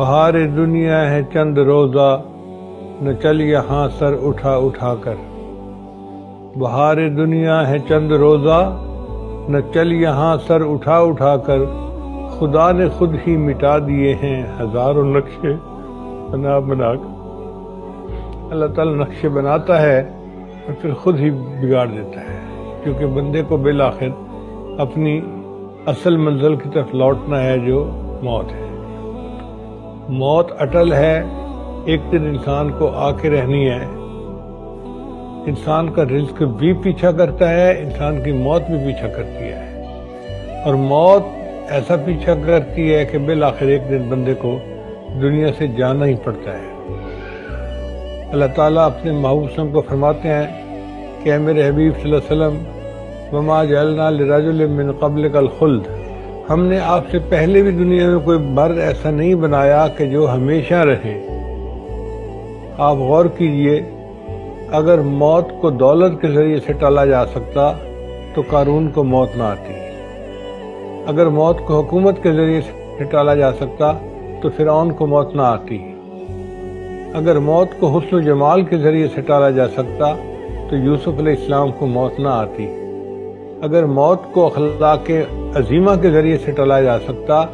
بہار دنیا ہے چند روزہ، نہ چل یہاں سر اٹھا اٹھا کر۔ بہار دنیا ہے چند روزہ، نہ چل یہاں سر اٹھا اٹھا کر۔ خدا نے خود ہی مٹا دیے ہیں ہزاروں نقشے بنا بنا کر۔ اللہ تعالیٰ نقشے بناتا ہے اور پھر خود ہی بگاڑ دیتا ہے، کیونکہ بندے کو بالآخر اپنی اصل منزل کی طرف لوٹنا ہے جو موت ہے۔ موت اٹل ہے، ایک دن انسان کو آ کے رہنی ہے۔ انسان کا رزق بھی پیچھا کرتا ہے، انسان کی موت بھی پیچھا کرتی ہے، اور موت ایسا پیچھا کرتی ہے کہ بالآخر ایک دن بندے کو دنیا سے جانا ہی پڑتا ہے۔ اللہ تعالیٰ اپنے محبوب صلی اللہ علیہ وسلم کو فرماتے ہیں کہ اے میرے حبیب صلی اللہ علیہ وسلم، وما جعلنا لرجل من قبلک الخلد، ہم نے آپ سے پہلے بھی دنیا میں کوئی بر ایسا نہیں بنایا کہ جو ہمیشہ رہے۔ آپ غور کیجئے، اگر موت کو دولت کے ذریعے سے ٹالا جا سکتا تو قارون کو موت نہ آتی، اگر موت کو حکومت کے ذریعے سے ٹالا جا سکتا تو فرعون کو موت نہ آتی، اگر موت کو حسن و جمال کے ذریعے سے ٹالا جا سکتا تو یوسف علیہ السلام کو موت نہ آتی، اگر موت کو اخلاق عظیمہ کے ذریعے سے ٹالا جا سکتا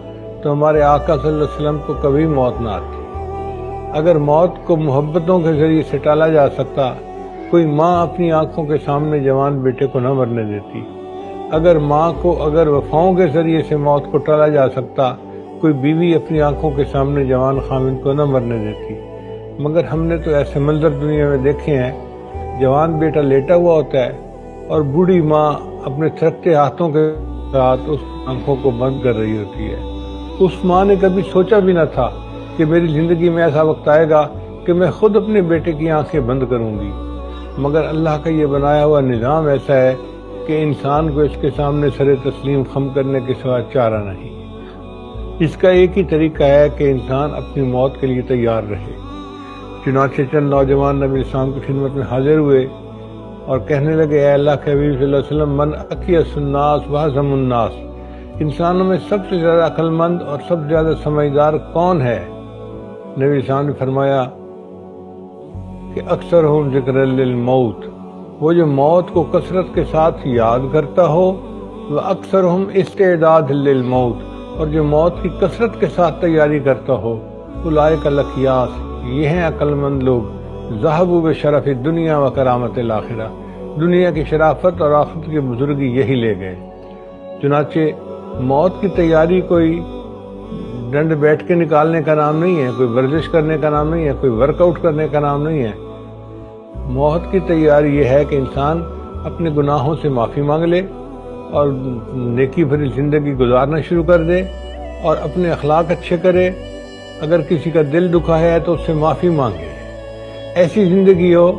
تو ہمارے آقا صلی اللہ علیہ وسلم کو کبھی موت نہ آتی، اگر موت کو محبتوں کے ذریعے سے ٹالا جا سکتا کوئی ماں اپنی آنکھوں کے سامنے جوان بیٹے کو نہ مرنے دیتی، اگر ماں کو اگر وفاؤں کے ذریعے سے موت کو ٹالا جا سکتا کوئی بیوی اپنی آنکھوں کے سامنے جوان خامند کو نہ مرنے دیتی۔ مگر ہم نے تو ایسے منظر دنیا میں دیکھے ہیں، جوان بیٹا لیٹا ہوا ہوتا ہے اور بوڑھی ماں اپنے تھرکتے ہاتھوں کے ساتھ اس آنکھوں کو بند کر رہی ہوتی ہے۔ اس ماں نے کبھی سوچا بھی نہ تھا کہ میری زندگی میں ایسا وقت آئے گا کہ میں خود اپنے بیٹے کی آنکھیں بند کروں گی، مگر اللہ کا یہ بنایا ہوا نظام ایسا ہے کہ انسان کو اس کے سامنے سر تسلیم خم کرنے کے سوا چارہ نہیں۔ اس کا ایک ہی طریقہ ہے کہ انسان اپنی موت کے لیے تیار رہے۔ چنانچہ چند نوجوان نبی اسلام کی خدمت میں حاضر ہوئے اور کہنے لگے، اے اللہ کے حبیب صلی اللہ علیہ وسلم، من اکیس الناس وحزم الناس، انسانوں میں سب سے زیادہ عقل مند اور سب سے زیادہ سمجھدار کون ہے؟ نبی اسلام نے فرمایا کہ اکثرہم ذکر للموت، وہ جو موت کو کثرت کے ساتھ یاد کرتا ہو، وہ اکثرہم استعداد للموت، اور جو موت کی کثرت کے ساتھ تیاری کرتا ہو، اولئک الاخیاس، یہ ہیں عقل مند لوگ، ذہبوا بشرف الدنیا و کرامت الآخرہ، دنیا کی شرافت اور آخرت کی بزرگی یہی لے گئے۔ چنانچہ موت کی تیاری کوئی ڈنڈ بیٹھ کے نکالنے کا نام نہیں ہے، کوئی ورزش کرنے کا نام نہیں ہے، کوئی ورک آؤٹ کرنے کا نام نہیں ہے۔ موت کی تیاری یہ ہے کہ انسان اپنے گناہوں سے معافی مانگ لے اور نیکی بھری زندگی گزارنا شروع کر دے اور اپنے اخلاق اچھے کرے، اگر کسی کا دل دکھا ہے تو اس سے معافی مانگے، ایسی زندگی ہو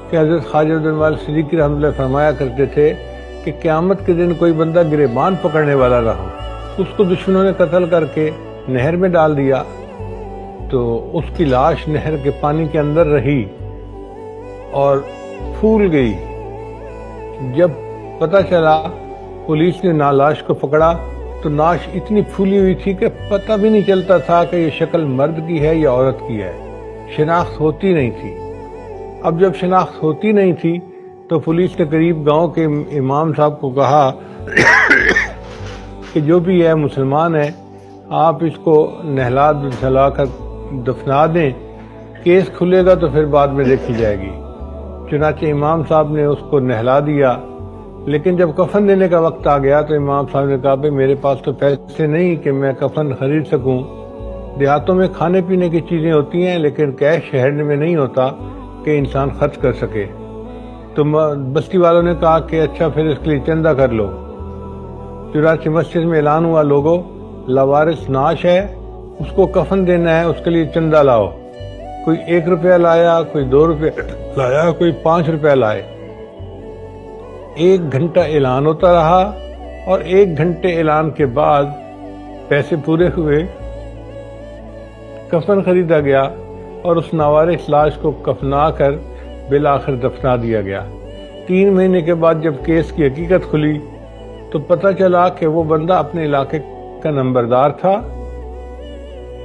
کہ حضرت خواجہ عبد المال صدیقی رحمۃ اللہ فرمایا کرتے تھے کہ قیامت کے دن کوئی بندہ گریبان پکڑنے والا نہ ہو، اس کو دشمنوں نے قتل کر کے نہر میں ڈال دیا تو اس کی لاش نہر کے پانی کے اندر رہی اور پھول گئی۔ جب پتہ چلا، پولیس نے لاش کو پکڑا تو لاش اتنی پھولی ہوئی تھی کہ پتہ بھی نہیں چلتا تھا کہ یہ شکل مرد کی ہے یا عورت کی ہے، شناخت ہوتی نہیں تھی۔ اب جب شناخت ہوتی نہیں تھی تو پولیس نے قریب گاؤں کے امام صاحب کو کہا کہ جو بھی ہے مسلمان ہے، آپ اس کو نہلا دھلا کر دفنا دیں، کیس کھلے گا تو پھر بعد میں دیکھی جائے گی۔ چنانچہ امام صاحب نے اس کو نہلا دیا، لیکن جب کفن دینے کا وقت آ گیا تو امام صاحب نے کہا، بھئی میرے پاس تو پیسے نہیں کہ میں کفن خرید سکوں، دیہاتوں میں کھانے پینے کی چیزیں ہوتی ہیں لیکن کیش شہر میں نہیں ہوتا کہ انسان خرچ کر سکے۔ تو بستی والوں نے کہا کہ اچھا پھر اس کے لیے چندہ کر لو۔ چنانچہ مسجد میں اعلان ہوا، لوگوں لاوارث نعش ہے، اس کو کفن دینا ہے، اس کے لیے چندہ لاؤ۔ کوئی 1 روپیہ لایا، کوئی 2 روپیہ لایا، کوئی 5 روپیہ لائے۔ 1 گھنٹہ اعلان ہوتا رہا اور 1 گھنٹے اعلان کے بعد پیسے پورے ہوئے، کفن خریدا گیا اور اس ناوارث لاش کو کفنا کر بالآخر دفنا دیا گیا۔ 3 مہینے کے بعد جب کیس کی حقیقت کھلی تو پتہ چلا کہ وہ بندہ اپنے علاقے کا نمبردار تھا،